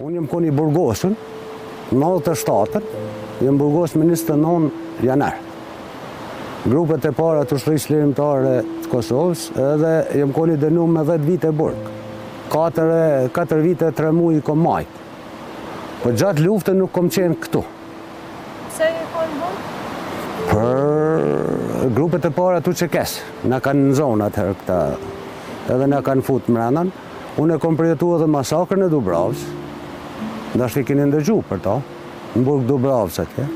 Unë jam koni burgosën, 97-ën, jam burgos me 29 janar. Grupet e para të ushtrisë lirimtare të Kosovës, edhe jam koni dënu me 10 vite burg. 4 vite, 3 muaj i kom majt. Po gjatë luftën nuk kom qenë këtu. Pse e koni burg? Për grupet e para tu që kesë, na kanë në zonë atëherë këta, edhe na kanë fut mrenan. Unë e kom përjetu edhe masakrën e Dubravës, ndashtë i keni ndëgju për ta, në burg Dubravës atje.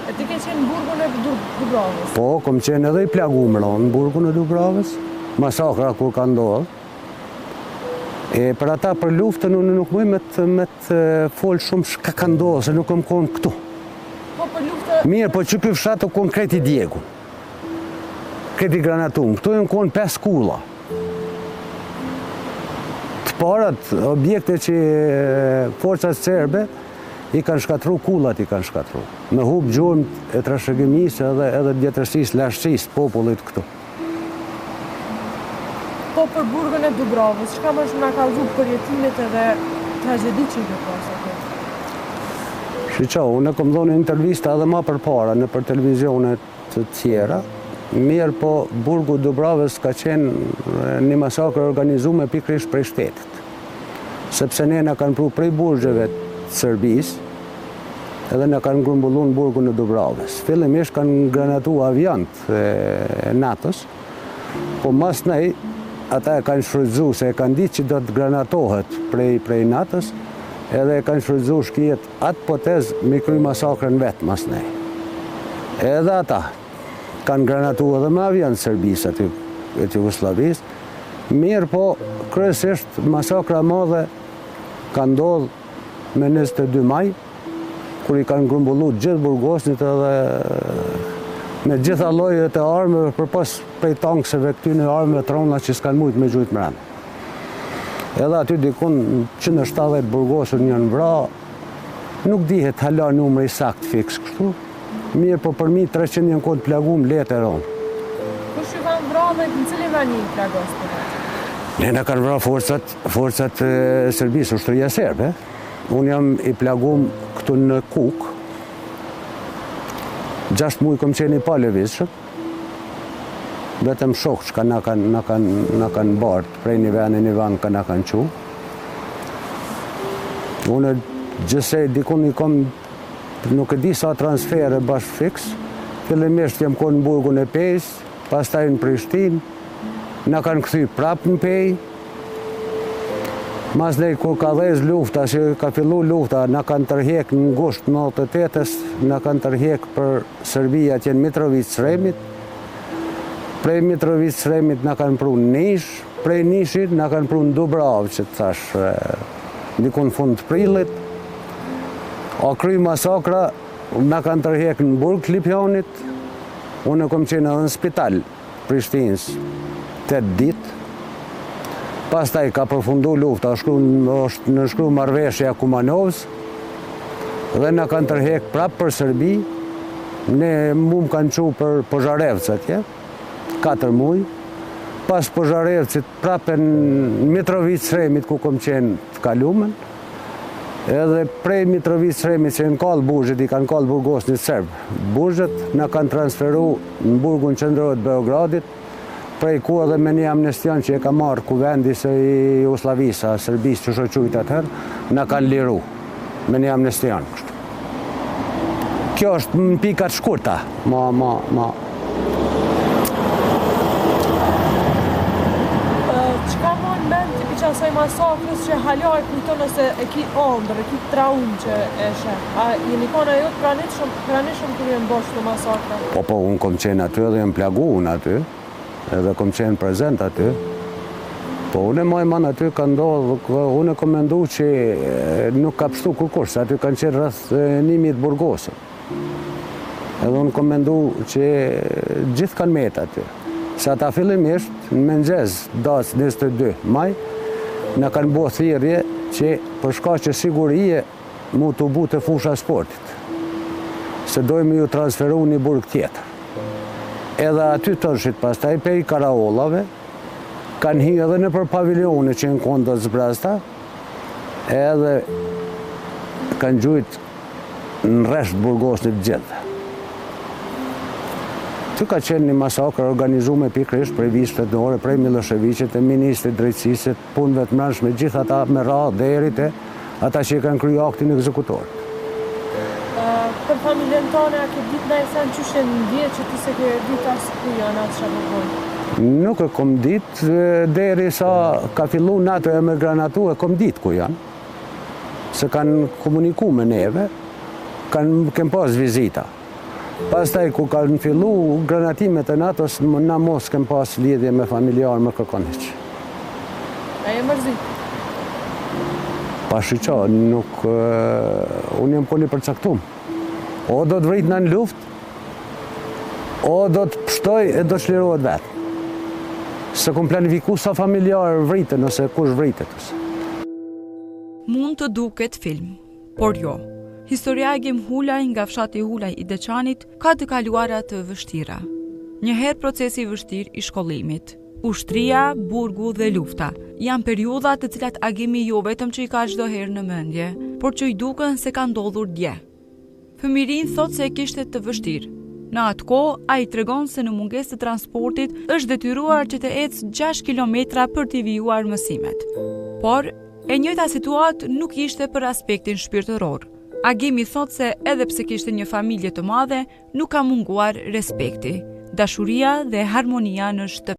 E ti ke qenë në burgun e Dubravës? Po, kom qenë edhe i plagumëra në burgun e Dubravës, masakra kur ka ndodhë. E për ata për luftën unë nuk mëj me të folë shumë shka ka ndodhë, se nuk kom konë këtu. Po për luftën... Mirë, po që këj fshatë të konë kreti Djegun, kreti Granatum, këtu e në konë 5 kulla. Të parat, objekte që forcat serbe i kanë shkatru, kullat i kanë shkatru. Me hub gjurmë e trashëgimisë edhe djetërësisë, lashësisë, popullit këtu. Po për burgun e Dubravës, çka më shumë na ka kallzu përjetimet edhe tragjedi që i ke pasur atje? Shiqo, unë kom dhënë intervista edhe ma përpara në për televizionet të tjera. Mirë, po burgu Dubravës ka qenë një masakër organizuar pikërisht prej shtetit. Sepse ne na kanë pru prej burgjeve të Serbisë, edhe na kanë grumbulluar në burgun e Dubravës. Fillimisht kanë granatu avionët e NATO-s, po mas nej, ata e kanë shfrytzu se e kanë ditë që do të granatohet prej NATO-s, edhe e kanë shfrytzu shkijet atë potez me kry masakrën vetë mas nej. Edhe ata kanë granatu edhe me avion Serbisë aty e Jugoslavisë. Mirë, po kryesisht masakra madhe ka ndodhë me 22 maj, kur i kanë grumbullu gjithë burgosnit edhe me gjitha llojet e armëve përpas prej tankësve këtyne armëve trona që s'kanë mujt me gjujt mrena. Edhe aty dikun 170 burgosur janë vra, nuk dihet hala numri sakt fiks kështu. Mirë, po për mi 300 janë kohë të plagum letë e ronë. Kush ju kanë vra dhe në cilin vani i plagos për atë? Ne na kanë vra forcat e Serbisë, ushtria serbe. Unë jam i plagum këtu në Kuk. 6 muaj kom qenë i pa lëvizshëm. Vetëm shok që na kanë bartë prej një vend ka na kanë qu. Unë gjithsej dikun i kom nuk e di sa transfere bashkë fiks. Fillimisht jam konë në burgun e Pejs, pastaj në Prishtinë, na kanë kthy prapë në Pej. Mas nej kur ka dhez lufta, që ka fillu lufta, na kanë tërhek në ngusht 98-ës, na kanë tërhek për Serbia që në Mitrovic-Sremit. Prej Mitrovic-Sremit na kanë pru në Nish, prej Nishit na kanë pru në Dubravë, që të thash dikun fund të prillit. A kry masakra, na kanë tërhek në burg Lipjanit, unë kom qenë edhe në spital Prishtinës 8 ditë. Pastaj ka përfundu lufta, është nënshkru marrëveshja Kumanovës, dhe na kanë tërhek prapë për Serbi. Ne mu më kanë qu për Pozharevc atje, 4 muaj. Pas Pozharevcit prapë në Mitrovic-Sremit ku kom qenë të kalumen. Edhe prej Mitrovic-Sremit që në kallë burgjet, i kanë kallë burgosnit serbë. Burgjet na kanë transferu në burgun qendror të Beogradit, prej ku edhe me një amnestion që e ka marrë kuvendis e Jugoslavisa, Serbisë që shoqujt atëherë, na kanë liru me një amnestion. Kjo është në pikat shkurta, Çka më në mend të piqa asaj masakrës që hala e kujton nëse e ki ondër, e ki traumë që e sheh? A jeni konë ajo të pranishëm kërë jenë bosh të masakra? Po, unë kom qenë aty edhe jem plagu unë aty, edhe kom qenë prezent aty. Po, unë e majman aty ka ndodhë, unë e kom mendu që nuk ka pështu kur se aty kanë qenë rrëth 1000 burgosë. Edhe unë kom mendu që gjithë kanë metë aty. Se ata fillimisht, në mëngjes, datë 22 maj, na kanë bo thirrje që për shkak që sigurie mu të bu të fusha sportit. Se dojmë ju transferu një burg tjetër. Edhe aty tërshit pastaj pej karaollave, kanë hi edhe në për paviljone që në kondët zbrasta, edhe kanë gjujt në rresht burgosit gjithë. Ty ka qenë një masakër organizuar pikërisht prej vishtet në ore, prej Miloševićit, e ministrit drejtësisë, punëve të mbrëmshme, gjithë ata me radhë deri te ata që kanë kryer aktin ekzekutor. Për familjen tonë, a ke ditë në sen qyshe në ndje që ti se ke ditë asë ku janë atë që përgojnë? Nuk e kom ditë, deri sa ka fillu NATO e me granatu e kom ditë ku janë. Se kanë komuniku me neve, kem pas vizita. Pastaj ku kanë fillu granatimet e NATO-s, na mos kem pas lidhje me familjarë me kërkon hiq. A e mërzit? Pashiqa, nuk... unë jam koni përcaktum. O do të vrit në luft, o do të pështoj e do të shlirohet vetë. Se kom planifiku sa familjarë vritën, ose kush vritet. Mund të duket film, por jo. Historia e Gim Hulaj nga fshati Hulaj i Deçanit ka të kaluara të vështira. Njëherë procesi i vështirë i shkollimit. Ushtria, burgu dhe lufta janë periudha të cilat Agimi jo vetëm që i ka çdo herë në mendje, por që i duken se ka ndodhur dje. Fëmirin thot se e kishte të vështirë. Në atë kohë, a i tregon se në mungesë të transportit është detyruar që të ecë 6 kilometra për t'i vijuar mësimet. Por, e njëjta situatë nuk ishte për aspektin shpirtëror. Agimi thot se edhe pse kishte një familje të madhe, nuk ka munguar respekti, dashuria dhe harmonia në shtëpi.